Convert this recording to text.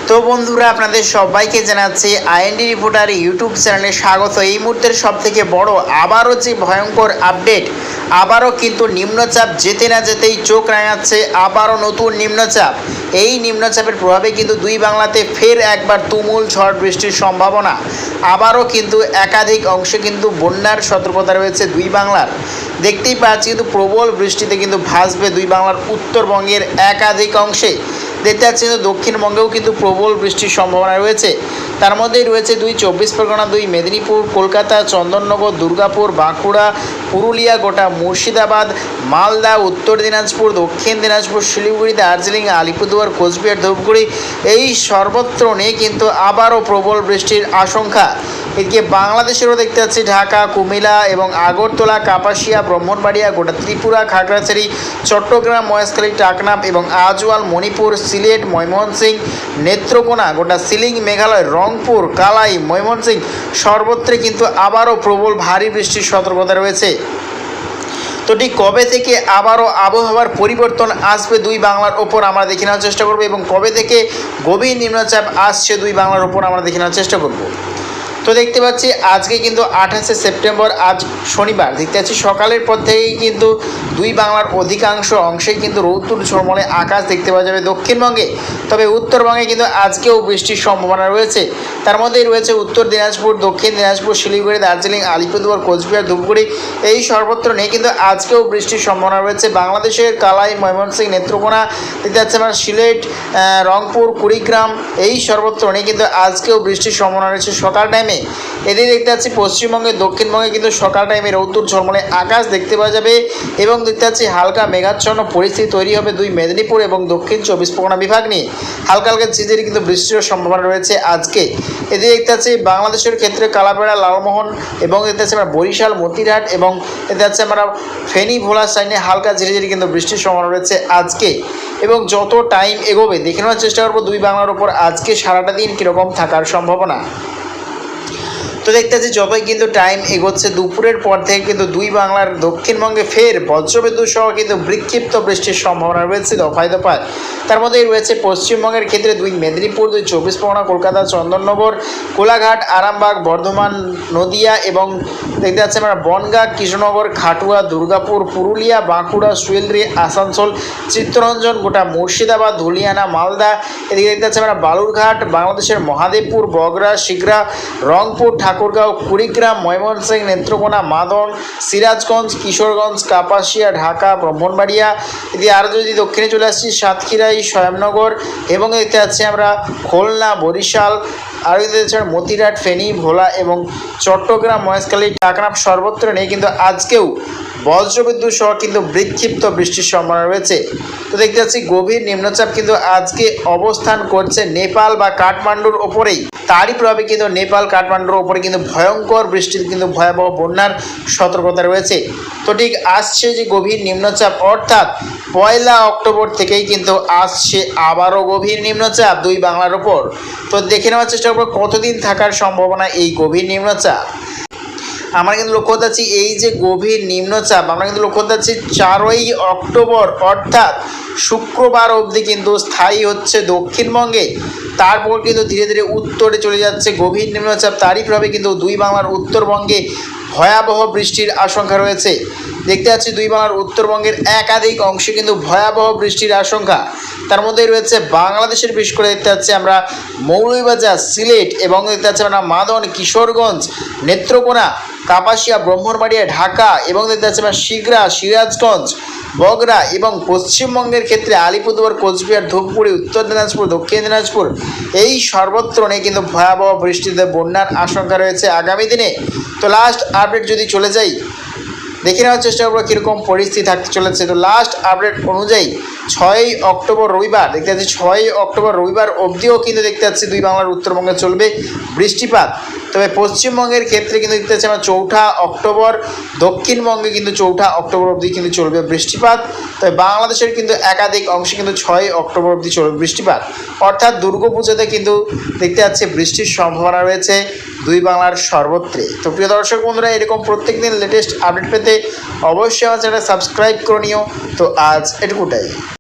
তো বন্ধুরা, আপনাদের সবাইকে জানাচ্ছি আইএনডি রিপোর্টার ইউটিউব চ্যানেলে স্বাগত। এই মুহূর্তের সবথেকে বড় আবারও যে ভয়ঙ্কর আপডেট, আবারও কিন্তু নিম্নচাপ যেতে না যেতেই চোখ রাঙাচ্ছে আবারও নতুন নিম্নচাপ। এই নিম্নচাপের প্রভাবে কিন্তু দুই বাংলাতে ফের একবার তুমুল ঝড় বৃষ্টির সম্ভাবনা। আবারও কিন্তু একাধিক অংশে কিন্তু বন্যার সতর্কতা রয়েছে দুই বাংলার। দেখতেই পাচ্ছি কিন্তু প্রবল বৃষ্টিতে কিন্তু ভাসবে দুই বাংলার উত্তরবঙ্গের একাধিক অংশে। দেখতে পাচ্ছি কিন্তু দক্ষিণবঙ্গেও কিন্তু প্রবল বৃষ্টির সম্ভাবনা রয়েছে। তার মধ্যেই রয়েছে দুই চব্বিশ পরগনা, দুই মেদিনীপুর, কলকাতা, চন্দননগর, দুর্গাপুর, বাঁকুড়া, পুরুলিয়া, গোটা মুর্শিদাবাদ, মালদা, উত্তর দিনাজপুর, দক্ষিণ দিনাজপুর, শিলিগুড়ি, দার্জিলিং, আলিপুরদুয়ার, কোচবিহার, ধূপগুড়ি, এই সর্বত্র নিয়ে কিন্তু আবারও প্রবল বৃষ্টির আশঙ্কা। এদিকে বাংলাদেশেরও দেখতে পাচ্ছি ঢাকা, কুমিল্লা এবং আগরতলা, কাপাসিয়া, ব্রাহ্মণবাড়িয়া, গোটা ত্রিপুরা, খাগড়াছড়ি, চট্টগ্রাম, মহেশখালী, টাকনাফ এবং আজওয়াল, মণিপুর, সিলেট, ময়মনসিংহ, নেত্রকোনা, গোটা সিলিং, মেঘালয়, রংপুর, কালাই, ময়মনসিংহ সর্বত্রে কিন্তু আবারও প্রবল ভারী বৃষ্টির সতর্কতা রয়েছে। তো ঠিক কবে থেকে আবারও আবহাওয়ার পরিবর্তন আসবে দুই বাংলার ওপর আমরা দেখে নেওয়ার চেষ্টা করব, এবং কবে থেকে গভীর নিম্নচাপ আসছে দুই বাংলার ওপর আমরা দেখে নেওয়ার চেষ্টা করব। তো দেখতে পাচ্ছি আজকে কিন্তু 28শে সেপ্টেম্বর, আজ শনিবার। দেখতে পাচ্ছি সকালের পর থেকেই কিন্তু দুই বাংলার অধিকাংশ অংশেই কিন্তু রৌদ্র ঝলমলে আকাশ দেখতে পাওয়া যাবে দক্ষিণবঙ্গে। তবে উত্তরবঙ্গে কিন্তু আজকেও বৃষ্টির সম্ভাবনা রয়েছে। তার মধ্যেই রয়েছে উত্তর দিনাজপুর, দক্ষিণ দিনাজপুর, শিলিগুড়ি, দার্জিলিং, আলিপুরদুয়ার, কোচবিহার, ধূপগুড়ি, এই সর্বত্র নিয়ে কিন্তু আজকেও বৃষ্টির সম্ভাবনা রয়েছে। বাংলাদেশের কালাই, ময়মনসিংহ, নেত্রকোনা, দেখতে পাচ্ছি আমরা সিলেট, রংপুর, কুড়িগ্রাম, এই সর্বত্র নিয়ে কিন্তু আজকেও বৃষ্টির সম্ভাবনা রয়েছে সকাল টাইমে। এদিকে দেখতে পাচ্ছি পশ্চিমবঙ্গে, দক্ষিণবঙ্গে কিন্তু সকাল টাইমে রৌদ্র ঝলমলে আকাশ দেখতে পাওয়া যাবে, এবং দেখতে পাচ্ছি হালকা মেঘাচ্ছন্ন পরিস্থিতি তৈরি হবে দুই মেদিনীপুর এবং দক্ষিণ চব্বিশ পরগনা বিভাগ নিয়ে। হালকা হালকা ঝিরিঝিরি কিন্তু বৃষ্টির সম্ভাবনা রয়েছে আজকে। এদিকে দেখতে পাচ্ছি বাংলাদেশের ক্ষেত্রে কালাপাড়া, লালমোহন এবং দেখতে পাচ্ছি আমরা বরিশাল, মতিরহাট এবং দেখতে পাচ্ছি আমরা ফেনী, ভোলা সাইনে হালকা ঝিরিঝিরি কিন্তু বৃষ্টির সম্ভাবনা রয়েছে আজকে। এবং যত টাইম এগোবে দেখে নেওয়ার চেষ্টা করবো দুই বাংলার ওপর আজকে সারাটা দিন কীরকম থাকার সম্ভাবনা। তো দেখতে পাচ্ছি যতই কিন্তু টাইম এগোচ্ছে দুপুরের পর থেকে কিন্তু দুই বাংলার দক্ষিণবঙ্গে ফের বজ্রবিদ্যুৎ সহ কিন্তু বিক্ষিপ্ত বৃষ্টির সম্ভাবনা রয়েছে দফায় দফায়। তার মধ্যেই রয়েছে পশ্চিমবঙ্গের ক্ষেত্রে দুই মেদিনীপুর, দুই চব্বিশ পরগনা, কলকাতা, চন্দননগর, কোলাঘাট, আরামবাগ, বর্ধমান, নদিয়া এবং দেখতে পাচ্ছি আমরা বনগাঁ, কৃষ্ণনগর, খাটুয়া, দুর্গাপুর, পুরুলিয়া, বাঁকুড়া, শিলিগুড়ি, আসানসোল, চিত্তরঞ্জন, গোটা মুর্শিদাবাদ, ধুলিয়ানা, মালদা, এদিকে দেখতে পাচ্ছি আমরা বালুরঘাট, বাংলাদেশের মহাদেবপুর, বগরা, শিগরা, রংপুর, ঠাকুরগাঁও, কুড়িগ্রাম, ময়মনসিংহ, নেত্রকোনা, মাদন, সিরাজগঞ্জ, কিশোরগঞ্জ, কাপাসিয়া, ঢাকা, ব্রাহ্মণবাড়িয়া, এদিকে আরও যদি দক্ষিণে চলে আসছি সাতক্ষীরাই, শয়ামনগর এবং দেখতে পাচ্ছি আমরা খুলনা, বরিশাল, আরও দেখতে পাচ্ছি আমরা মতিরহাট, ফেনী, ভোলা এবং চট্টগ্রাম, মহেশখালী, টাকনাফ সর্বত্র নিয়ে কিন্তু আজকেও বজ্রবিদ্যুৎ সহ কিন্তু বিক্ষিপ্ত বৃষ্টির সম্ভাবনা রয়েছে। তো দেখতে পাচ্ছি গভীর নিম্নচাপ কিন্তু আজকে অবস্থান করছে নেপাল বা কাঠমান্ডুর ওপরেই। তারই প্রভাবে কিন্তু নেপাল, কাঠমান্ডুর ওপরে কিন্তু ভয়ঙ্কর বৃষ্টির কিন্তু ভয়াবহ বন্যার সতর্কতা রয়েছে। তো ঠিক আসছে যে গভীর নিম্নচাপ, অর্থাৎ 1 অক্টোবর থেকেই কিন্তু আসছে আবারও গভীর নিম্নচাপ দুই বাংলার ওপর। তো দেখে নেওয়ার চেষ্টা করবো কতদিন থাকার সম্ভাবনা এই গভীর নিম্নচাপ। আমরা কিন্তু লক্ষ্য করতে পারছি এই যে গভীর নিম্নচাপ, আমরা কিন্তু লক্ষ্য করতে পারছি 4ই অক্টোবর অর্থাৎ শুক্রবার অবধি কিন্তু স্থায়ী হচ্ছে দক্ষিণবঙ্গে। তারপর কিন্তু ধীরে ধীরে উত্তরে চলে যাচ্ছে গভীর নিম্নচাপ। তারই প্রভাবে কিন্তু দুই বাংলার উত্তরবঙ্গে ভয়াবহ বৃষ্টির আশঙ্কা রয়েছে। দেখতে পাচ্ছি দুই বাংলার উত্তরবঙ্গের একাধিক অংশে কিন্তু ভয়াবহ বৃষ্টির আশঙ্কা। তার মধ্যেই রয়েছে বাংলাদেশের, বিশেষ করে দেখতে পাচ্ছি আমরা মৌলভীবাজার, সিলেট এবং দেখতে পাচ্ছি আমরা মাদন, কিশোরগঞ্জ, নেত্রকোনা, কাপাসিয়া, ব্রাহ্মণবাড়িয়া, ঢাকা এবং দেখতে পাচ্ছি আমরা শিগরা, সিরাজগঞ্জ, বগরা এবং পশ্চিমবঙ্গের ক্ষেত্রে আলিপুরদুয়ার, কোচবিহার, ধূপগুড়ি, উত্তর দিনাজপুর, দক্ষিণ দিনাজপুর, এই সর্বত্র নিয়ে কিন্তু ভয়াবহ বৃষ্টিতে বন্যার আশঙ্কা রয়েছে আগামী দিনে। তো লাস্ট আপডেট যদি চলে যাই, দেখে নেওয়ার চেষ্টা করবো কীরকম পরিস্থিতি থাকতে চলেছে। তো লাস্ট আপডেট অনুযায়ী 6ই অক্টোবর রবিবার, দেখতে পাচ্ছি 6ই অক্টোবর রবিবার অবধিও কিন্তু দেখতে পাচ্ছি দুই বাংলার উত্তরবঙ্গে চলবে বৃষ্টিপাত। তবে পশ্চিমবঙ্গের ক্ষেত্রে কিন্তু দেখতে পাচ্ছি আমরা 4ঠা অক্টোবর, দক্ষিণবঙ্গে কিন্তু 4ঠা অক্টোবর অবধি কিন্তু চলবে বৃষ্টিপাত। তবে বাংলাদেশের কিন্তু একাধিক অংশে কিন্তু 6ই অক্টোবর অবধি চলবে বৃষ্টিপাত, অর্থাৎ দুর্গাপুজোতে কিন্তু দেখতে পাচ্ছি বৃষ্টির সম্ভাবনা রয়েছে দুই বাংলার সর্বত্রে। তো প্রিয় দর্শক বন্ধুরা, এরকম প্রত্যেকদিন লেটেস্ট আপডেট পেতে অবশ্যই আমার চ্যানেল সাবস্ক্রাইব করে নিও। তো আজ এটুকুটাই।